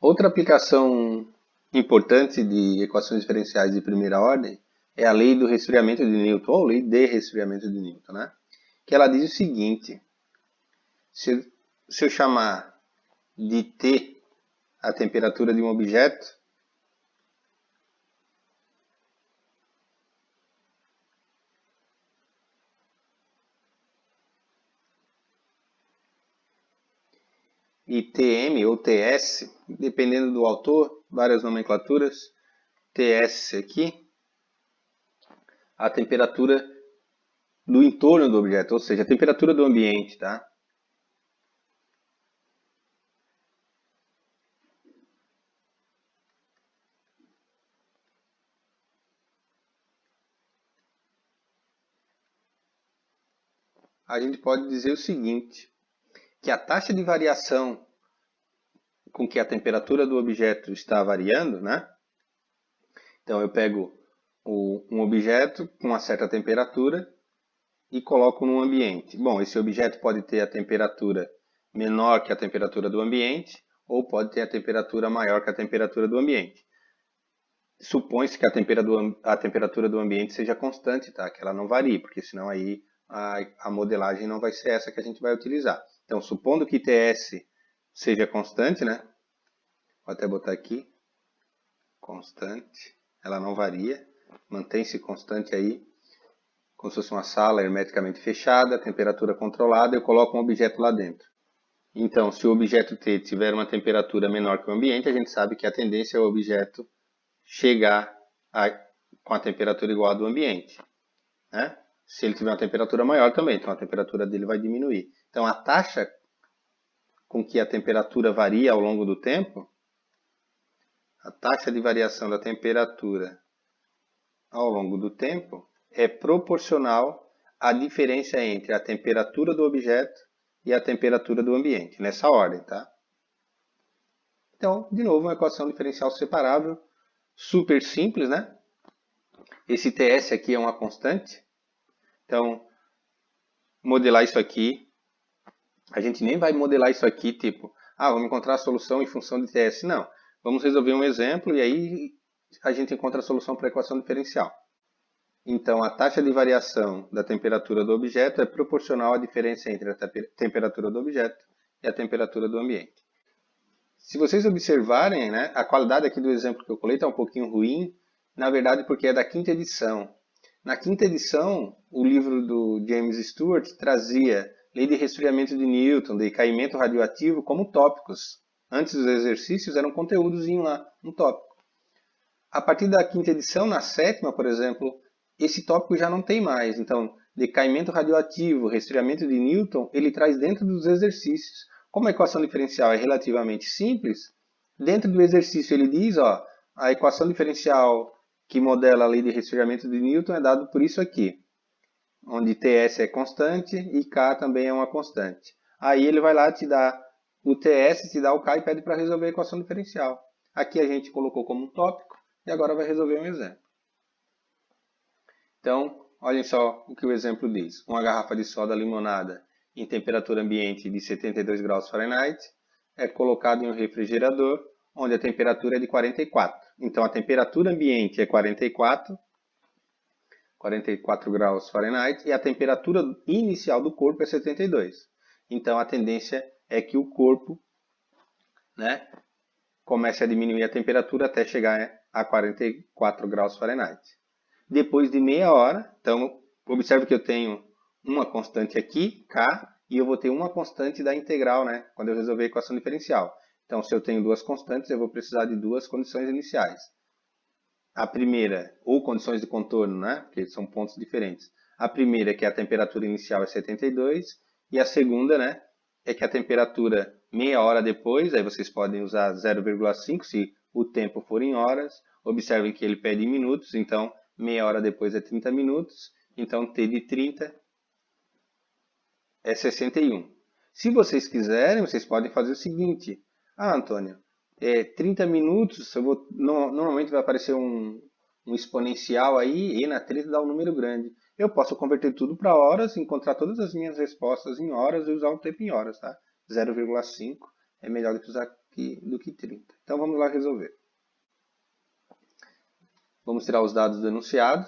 Outra aplicação importante de equações diferenciais de primeira ordem é a lei do resfriamento de Newton, ou lei de resfriamento de Newton, né? Que ela diz o seguinte: se eu chamar de T a temperatura de um objeto, e Tm ou Ts, dependendo do autor, várias nomenclaturas, Ts aqui, a temperatura do entorno do objeto, ou seja, a temperatura do ambiente, tá? A gente pode dizer o seguinte, que a taxa de variação com que a temperatura do objeto está variando, né? Então eu pego um objeto com uma certa temperatura e coloco num ambiente. Bom, esse objeto pode ter a temperatura menor que a temperatura do ambiente ou pode ter a temperatura maior que a temperatura do ambiente. Supõe-se que a temperatura do ambiente seja constante, tá? Que ela não varie, porque senão aí a modelagem não vai ser essa que a gente vai utilizar. Então, supondo que Ts seja constante, né? Vou até botar aqui, constante, ela não varia, mantém-se constante aí, como se fosse uma sala hermeticamente fechada, temperatura controlada, eu coloco um objeto lá dentro. Então, se o objeto T tiver uma temperatura menor que o ambiente, a gente sabe que a tendência é o objeto chegar com a temperatura igual à do ambiente, né? Se ele tiver uma temperatura maior também, então a temperatura dele vai diminuir. Então, a taxa com que a temperatura varia ao longo do tempo, a taxa de variação da temperatura ao longo do tempo é proporcional à diferença entre a temperatura do objeto e a temperatura do ambiente, nessa ordem, tá? Então, de novo, uma equação diferencial separável, super simples, né? Esse Ts aqui é uma constante, então, modelar isso aqui, a gente nem vai modelar isso aqui, tipo, vamos encontrar a solução em função de Ts. Não, vamos resolver um exemplo e aí a gente encontra a solução para a equação diferencial. Então, a taxa de variação da temperatura do objeto é proporcional à diferença entre a temperatura do objeto e a temperatura do ambiente. Se vocês observarem, né, a qualidade aqui do exemplo que eu colei está um pouquinho ruim, na verdade porque é da quinta edição. Na quinta edição, o livro do James Stewart trazia lei de resfriamento de Newton, decaimento radioativo como tópicos. Antes dos exercícios eram conteúdozinho lá, um tópico. A partir da quinta edição, na sétima, por exemplo, esse tópico já não tem mais. Então, decaimento radioativo, resfriamento de Newton, ele traz dentro dos exercícios. Como a equação diferencial é relativamente simples, dentro do exercício ele diz, a equação diferencial que modela a lei de resfriamento de Newton é dado por isso aqui, onde Ts é constante e K também é uma constante. Aí ele vai lá te dar o Ts, te dá o K e pede para resolver a equação diferencial. Aqui a gente colocou como um tópico e agora vai resolver um exemplo. Então, olhem só o que o exemplo diz. Uma garrafa de soda limonada em temperatura ambiente de 72 graus Fahrenheit é colocada em um refrigerador onde a temperatura é de 44. Então, a temperatura ambiente é 44 graus Fahrenheit e a temperatura inicial do corpo é 72. Então, a tendência é que o corpo, né, comece a diminuir a temperatura até chegar a 44 graus Fahrenheit. Depois de meia hora, então, observe que eu tenho uma constante aqui, K, e eu vou ter uma constante da integral, né, quando eu resolver a equação diferencial. Então, se eu tenho duas constantes, eu vou precisar de duas condições iniciais. A primeira, ou condições de contorno, né, porque são pontos diferentes. A primeira é que a temperatura inicial é 72, e a segunda, né, é que a temperatura meia hora depois, aí vocês podem usar 0,5 se o tempo for em horas. Observem que ele pede em minutos, então meia hora depois é 30 minutos, então T de 30 é 61. Se vocês quiserem, vocês podem fazer o seguinte. Antônio, 30 minutos, normalmente vai aparecer um exponencial aí, e na 30 dá um número grande. Eu posso converter tudo para horas, encontrar todas as minhas respostas em horas e usar o tempo em horas, tá? 0,5 é melhor do que usar do que 30. Então vamos lá resolver. Vamos tirar os dados do enunciado.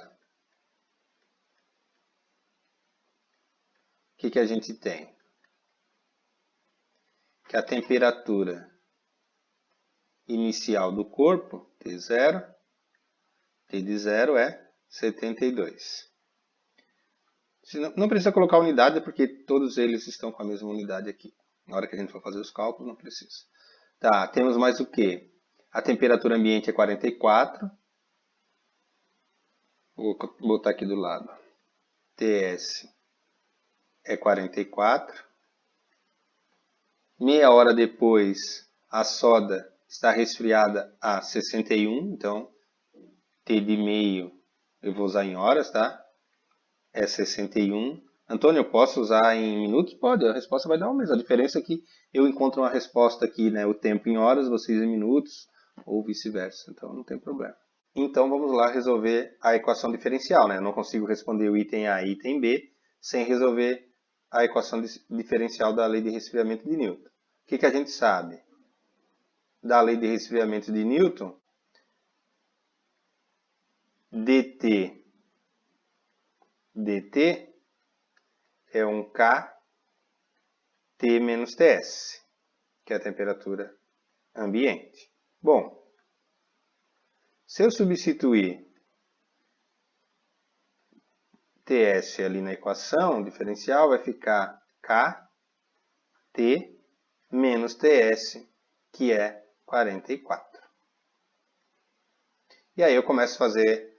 O que a gente tem? Que a temperatura inicial do corpo, T0, T de 0 é 72. Não precisa colocar unidade, porque todos eles estão com a mesma unidade aqui. Na hora que a gente for fazer os cálculos, não precisa. Tá, temos mais o quê? A temperatura ambiente é 44. Vou botar aqui do lado. TS é 44. Meia hora depois, a soda está resfriada a 61. Então, T de meio eu vou usar em horas, tá? É 61. Antônio, eu posso usar em minutos? Pode, a resposta vai dar uma mesma. A diferença é que eu encontro uma resposta aqui, né? O tempo em horas, vocês em minutos, ou vice-versa. Então, não tem problema. Então, vamos lá resolver a equação diferencial, né? Eu não consigo responder o item A e item B sem resolver a equação diferencial da lei de resfriamento de Newton. O que a gente sabe da lei de resfriamento de Newton? dt é um K T menos TS, que é a temperatura ambiente. Bom, se eu substituir TS ali na equação diferencial, vai ficar K T menos TS, que é 44. E aí eu começo a fazer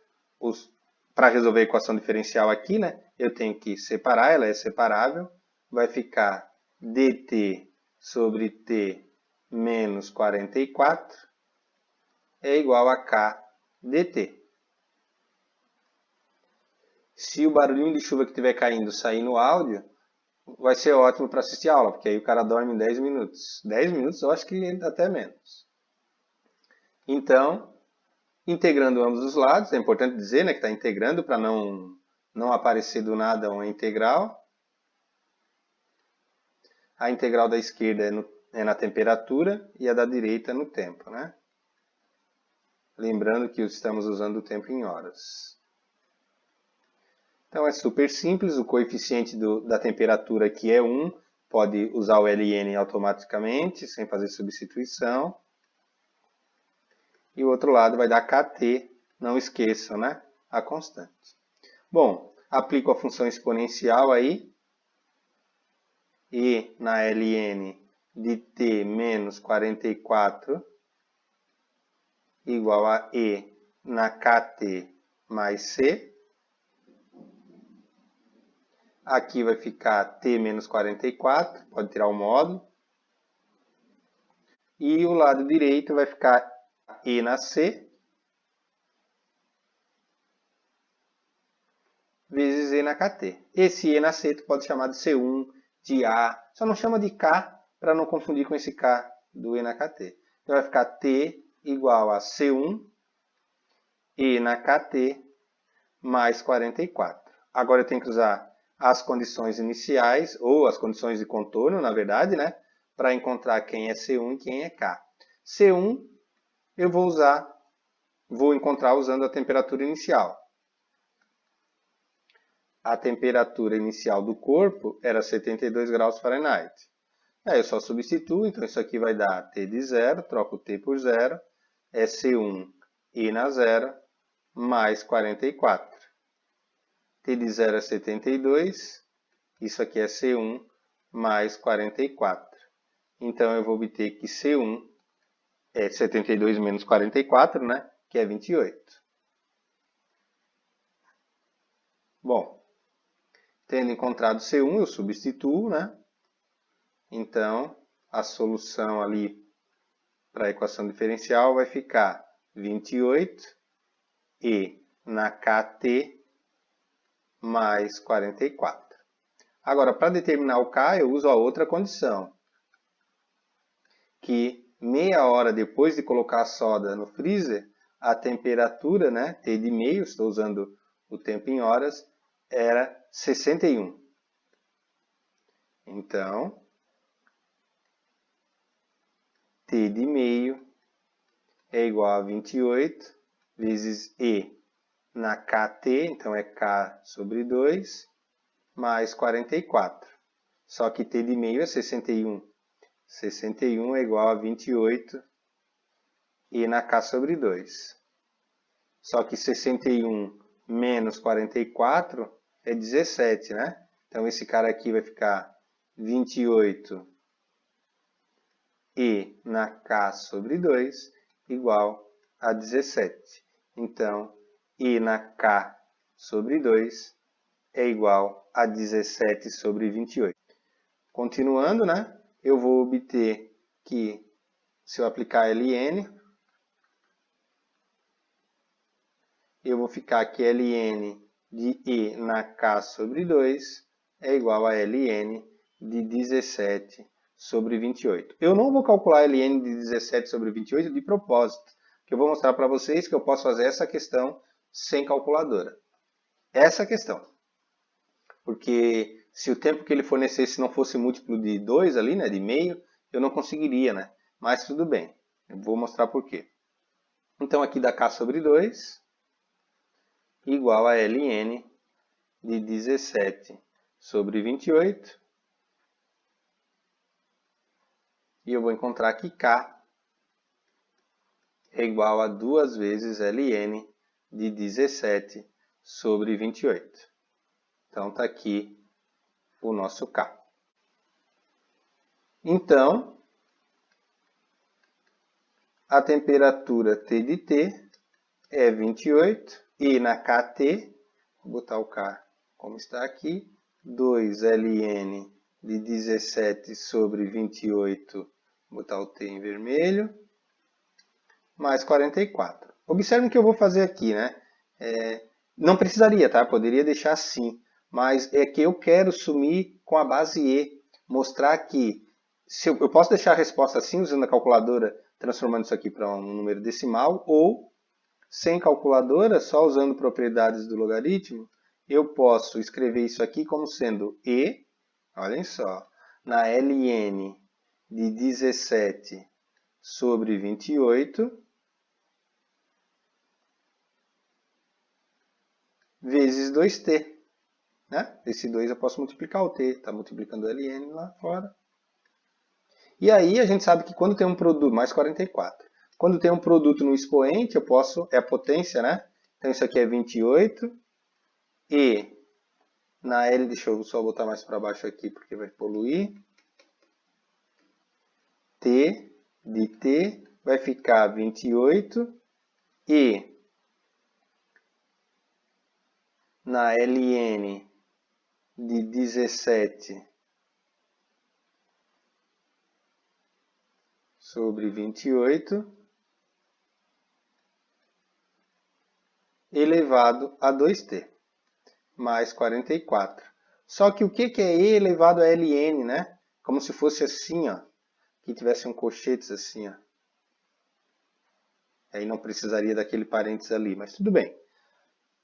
para resolver a equação diferencial aqui, né? Eu tenho que separar, ela é separável. Vai ficar dt sobre t menos 44 é igual a k dt. Se o barulhinho de chuva que estiver caindo sair no áudio, vai ser ótimo para assistir a aula, porque aí o cara dorme em 10 minutos. 10 minutos eu acho que até menos. Então, integrando ambos os lados, é importante dizer, né, que está integrando para não aparecer do nada uma integral. A integral da esquerda é na temperatura e a da direita no tempo, né? Lembrando que estamos usando o tempo em horas. Então é super simples, o coeficiente da temperatura aqui é 1, pode usar o ln automaticamente, sem fazer substituição. E o outro lado vai dar kt, não esqueçam, né? A constante. Bom, aplico a função exponencial aí. E na ln de t menos 44 igual a E na kt mais C. Aqui vai ficar t menos 44, pode tirar o módulo. E o lado direito vai ficar E na C vezes E na kt. Esse E na C tu pode chamar de C1, de A, só não chama de K para não confundir com esse K do E na kt. Então vai ficar T igual a C1 E na kt mais 44. Agora eu tenho que usar as condições iniciais, ou as condições de contorno, na verdade, né? Para encontrar quem é C1 e quem é K. C1 eu vou encontrar usando a temperatura inicial. A temperatura inicial do corpo era 72 graus Fahrenheit. Aí eu só substituo, então isso aqui vai dar T de 0, troco o T por 0, é C1 E na 0, mais 44. T de 0 é 72, isso aqui é C1 mais 44. Então eu vou obter que C1 é 72 menos 44, né? Que é 28. Bom, tendo encontrado C1, eu substituo, né? Então, a solução ali para a equação diferencial vai ficar 28 E na kt mais 44. Agora, para determinar o K, eu uso a outra condição, que meia hora depois de colocar a soda no freezer, a temperatura, né, T de meio, estou usando o tempo em horas, era 61. Então, T de meio é igual a 28 vezes E na KT, então é K sobre 2, mais 44. Só que T de meio é 61. 61 é igual a 28 E na K sobre 2. Só que 61 menos 44 é 17, né? Então esse cara aqui vai ficar 28 E na K sobre 2 igual a 17. Então, E na K sobre 2 é igual a 17 sobre 28. Continuando, né? Eu vou obter que, se eu aplicar ln, eu vou ficar que ln de E na K sobre 2 é igual a ln de 17 sobre 28. Eu não vou calcular ln de 17 sobre 28 de propósito, que eu vou mostrar para vocês que eu posso fazer essa questão sem calculadora. Essa questão. Porque se o tempo que ele fornecesse não fosse múltiplo de 2 ali, né, de meio, eu não conseguiria, né? Mas tudo bem, eu vou mostrar por quê. Então aqui dá K sobre 2 igual a ln de 17 sobre 28. E eu vou encontrar que K é igual a 2 vezes ln de 17 sobre 28. Então está aqui o nosso K. Então, a temperatura T de T é 28 e na KT, vou botar o K como está aqui, 2 ln de 17 sobre 28, vou botar o T em vermelho, mais 44. Observe o que eu vou fazer aqui, né? Não precisaria, tá? Poderia deixar assim, mas é que eu quero sumir com a base E, mostrar que se eu posso deixar a resposta assim, usando a calculadora, transformando isso aqui para um número decimal, ou sem calculadora, só usando propriedades do logaritmo, eu posso escrever isso aqui como sendo E, olhem só, na ln de 17 sobre 28, vezes 2t. Né? Esse 2 eu posso multiplicar o t, está multiplicando o ln lá fora. E aí a gente sabe que quando tem um produto, mais 44, quando tem um produto no expoente, eu posso, é a potência, né? Então isso aqui é 28, e na L, deixa eu só botar mais para baixo aqui porque vai poluir, T de T vai ficar 28, e na ln de 17 sobre 28 elevado a 2t, mais 44. Só que o que é E elevado a ln, né? Como se fosse assim, ó. Que tivesse um colchetes assim, ó. Aí não precisaria daquele parênteses ali, mas tudo bem.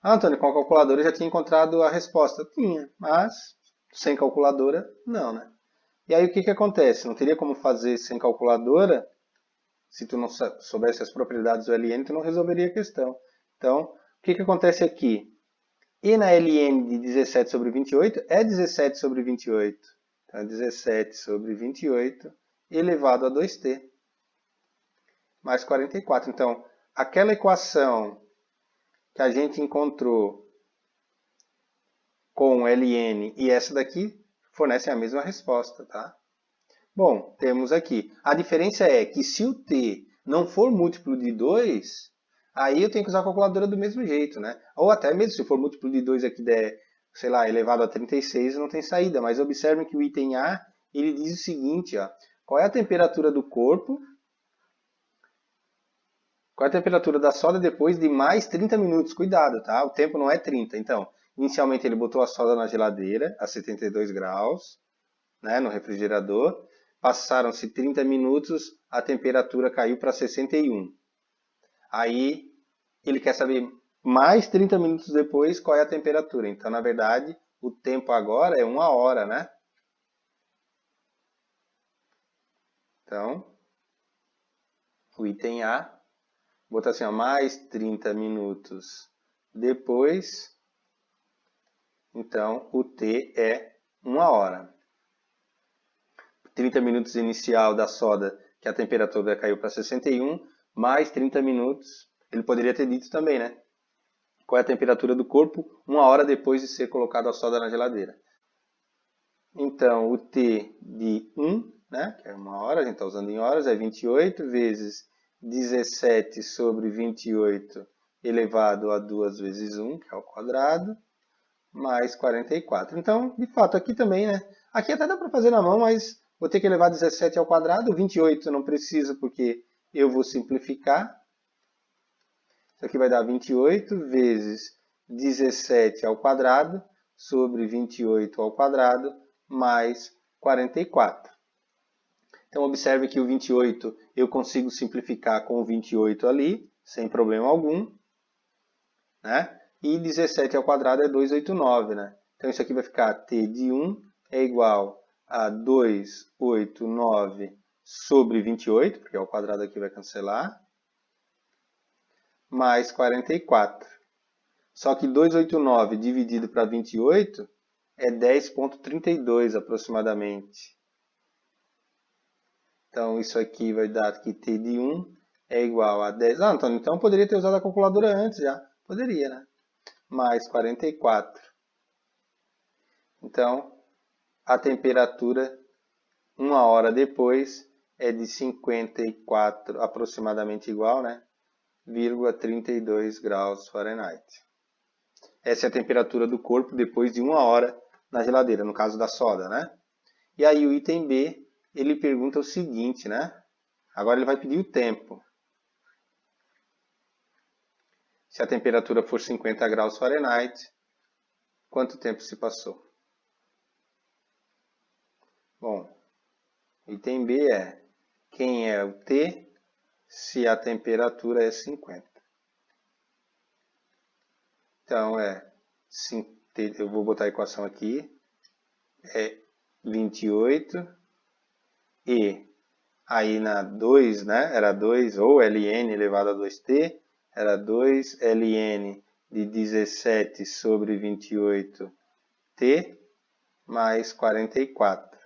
Ah, Antônio, com a calculadora eu já tinha encontrado a resposta. Tinha, mas sem calculadora, não, né? E aí o que acontece? Não teria como fazer sem calculadora, se tu não soubesse as propriedades do ln, tu não resolveria a questão. Então, o que acontece aqui? E na ln de 17 sobre 28 é 17 sobre 28. Então, é 17 sobre 28 elevado a 2t, mais 44. Então, aquela equação que a gente encontrou com ln e essa daqui fornecem a mesma resposta, tá? Bom, temos aqui. A diferença é que se o t não for múltiplo de 2, aí eu tenho que usar a calculadora do mesmo jeito, né? Ou até mesmo se for múltiplo de 2 aqui der, sei lá, elevado a 36, não tem saída. Mas observem que o item A, ele diz o seguinte, ó. Qual é a temperatura do corpo? Qual é a temperatura da soda depois de mais 30 minutos? Cuidado, tá? O tempo não é 30. Então, inicialmente ele botou a soda na geladeira a 72 graus, né, no refrigerador. Passaram-se 30 minutos, a temperatura caiu para 61. Aí ele quer saber mais 30 minutos depois qual é a temperatura. Então, na verdade, o tempo agora é 1 hora, né? Então, o item A, vou botar assim, ó, mais 30 minutos depois, então o T é 1 hora. 30 minutos inicial da soda, que a temperatura caiu para 61, mais 30 minutos, ele poderia ter dito também, né? Qual é a temperatura do corpo 1 hora depois de ser colocado a soda na geladeira. Então, o T de 1, né, que é 1 hora, a gente está usando em horas, é 28 vezes 17 sobre 28 elevado a 2 vezes 1, que é ao quadrado, mais 44. Então, de fato, aqui também, né? Aqui até dá para fazer na mão, mas vou ter que elevar 17 ao quadrado. 28 não preciso, porque eu vou simplificar. Isso aqui vai dar 28 vezes 17 ao quadrado sobre 28 ao quadrado mais 44. Então, observe que o 28 eu consigo simplificar com o 28 ali, sem problema algum, né? E 17 ao quadrado é 289, né? Então, isso aqui vai ficar T de 1 é igual a 289 sobre 28, porque ao quadrado aqui vai cancelar, mais 44. Só que 289 dividido para 28 é 10,32 aproximadamente. Então, isso aqui vai dar que T de 1 é igual a 10. Ah, Antônio, então eu poderia ter usado a calculadora antes já. Poderia, né? Mais 44. Então, a temperatura 1 hora depois é de 54, aproximadamente igual, né? 32 graus Fahrenheit. Essa é a temperatura do corpo depois de 1 hora na geladeira, no caso da soda, né? E aí o item B, ele pergunta o seguinte, né? Agora ele vai pedir o tempo. Se a temperatura for 50 graus Fahrenheit, quanto tempo se passou? Bom, item B é quem é o T se a temperatura é 50. Então, eu vou botar a equação aqui, é 28, e aí na 2, né, era 2, ou ln elevado a 2t, era 2 ln de 17 sobre 28t, mais 44.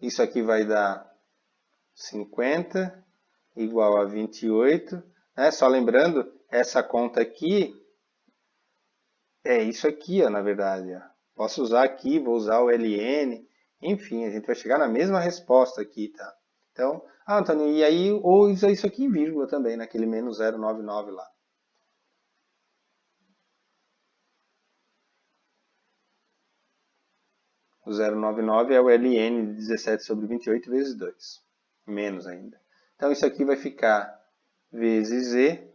Isso aqui vai dar 50 igual a 28, né? Só lembrando, essa conta aqui é isso aqui, ó, na verdade. Ó. Posso usar aqui, vou usar o ln, enfim, a gente vai chegar na mesma resposta aqui, tá? Então, Antônio, e aí, ou usa isso aqui em vírgula também, naquele menos 099 lá. O 099 é o ln de 17 sobre 28 vezes 2. Menos ainda. Então, isso aqui vai ficar vezes e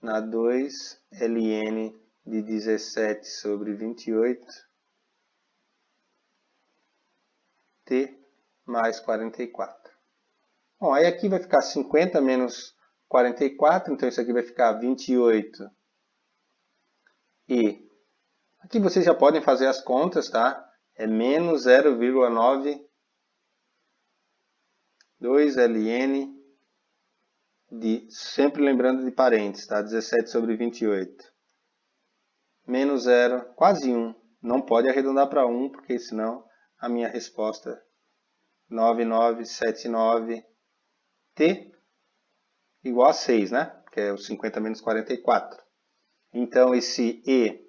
na 2 ln de 17 sobre 28 t mais 44. Bom, aí aqui vai ficar 50 menos 44, então isso aqui vai ficar 28 e aqui vocês já podem fazer as contas, tá? É menos 0,92 ln de, sempre lembrando de parênteses, tá? 17 sobre 28. Menos 0, quase 1. Não pode arredondar para 1, porque senão a minha resposta 9979t igual a 6, né? Que é o 50 menos 44. Então, esse E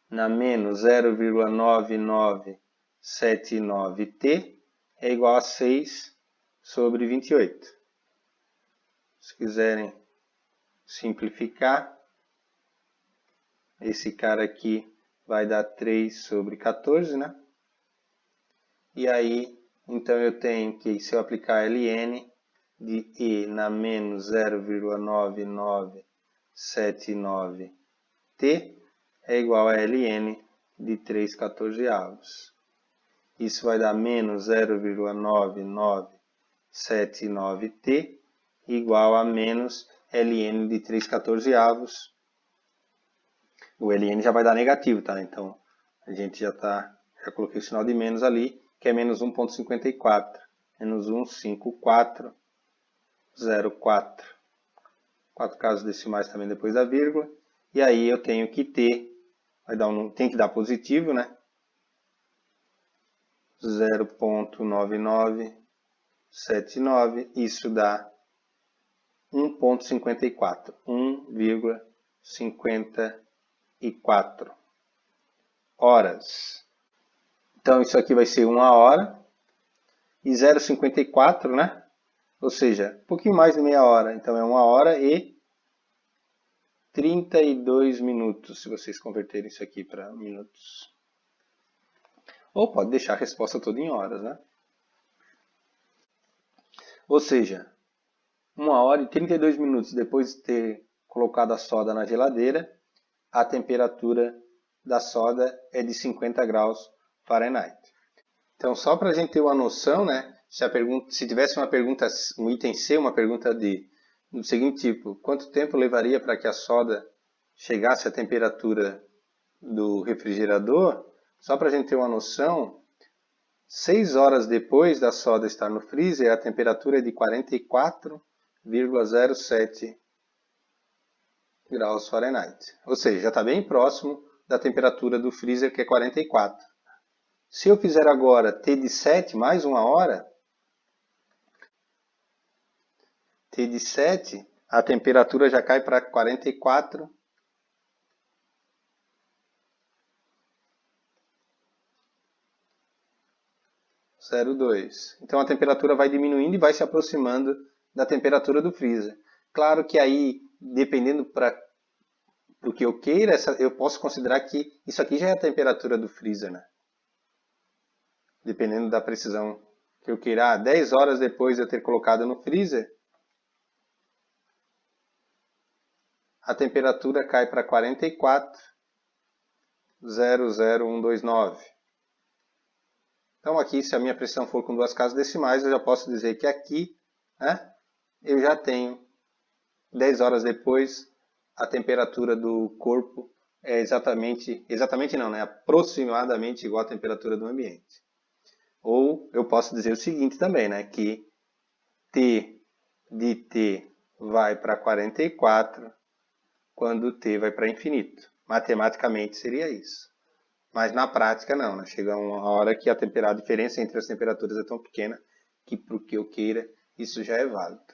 na menos 0,9979t é igual a 6 sobre 28. Se quiserem simplificar, esse cara aqui vai dar 3 sobre 14, né? E aí, então eu tenho que, se eu aplicar ln de E na menos 0,9979t é igual a ln de 3/14. Isso vai dar menos 0,9979t igual a menos ln de 3/14. O ln já vai dar negativo, tá? Então, a gente já coloquei o sinal de menos ali. que é menos 1,54. Menos 154,04. 4 casas decimais também depois da vírgula. E aí eu tenho que ter, tem que dar positivo, né? 0,9979. Isso dá 1,54. 1,54 horas. Então isso aqui vai ser 1 hora. E 0,54, né? Ou seja, um pouquinho mais de meia hora. Então é 1 hora e 32 minutos, se vocês converterem isso aqui para minutos. Ou pode deixar a resposta toda em horas, né? Ou seja, 1 hora e 32 minutos depois de ter colocado a soda na geladeira, a temperatura da soda é de 50 graus Fahrenheit. Então, só para a gente ter uma noção, né? Se tivesse uma pergunta, um item C, uma pergunta D, do seguinte tipo: quanto tempo levaria para que a soda chegasse à temperatura do refrigerador? Só para a gente ter uma noção, 6 horas depois da soda estar no freezer, a temperatura é de 44,07 graus Fahrenheit. Ou seja, já está bem próximo da temperatura do freezer, que é 44. Se eu fizer agora T de 7 mais 1 hora, T de 7, a temperatura já cai para 44,02. Então a temperatura vai diminuindo e vai se aproximando da temperatura do freezer. Claro que aí, dependendo do que eu queira, eu posso considerar que isso aqui já é a temperatura do freezer, né? Dependendo da precisão que eu queira. 10 horas depois de eu ter colocado no freezer, a temperatura cai para 44,00129. Então aqui, se a minha pressão for com 2 casas decimais, eu já posso dizer que aqui, né, eu já tenho 10 horas depois, a temperatura do corpo é exatamente não, né, aproximadamente igual à temperatura do ambiente. Ou eu posso dizer o seguinte também, né, que T de T vai para 44 quando T vai para infinito. Matematicamente seria isso. Mas na prática não, né? Chega uma hora que a diferença entre as temperaturas é tão pequena que para o que eu queira isso já é válido.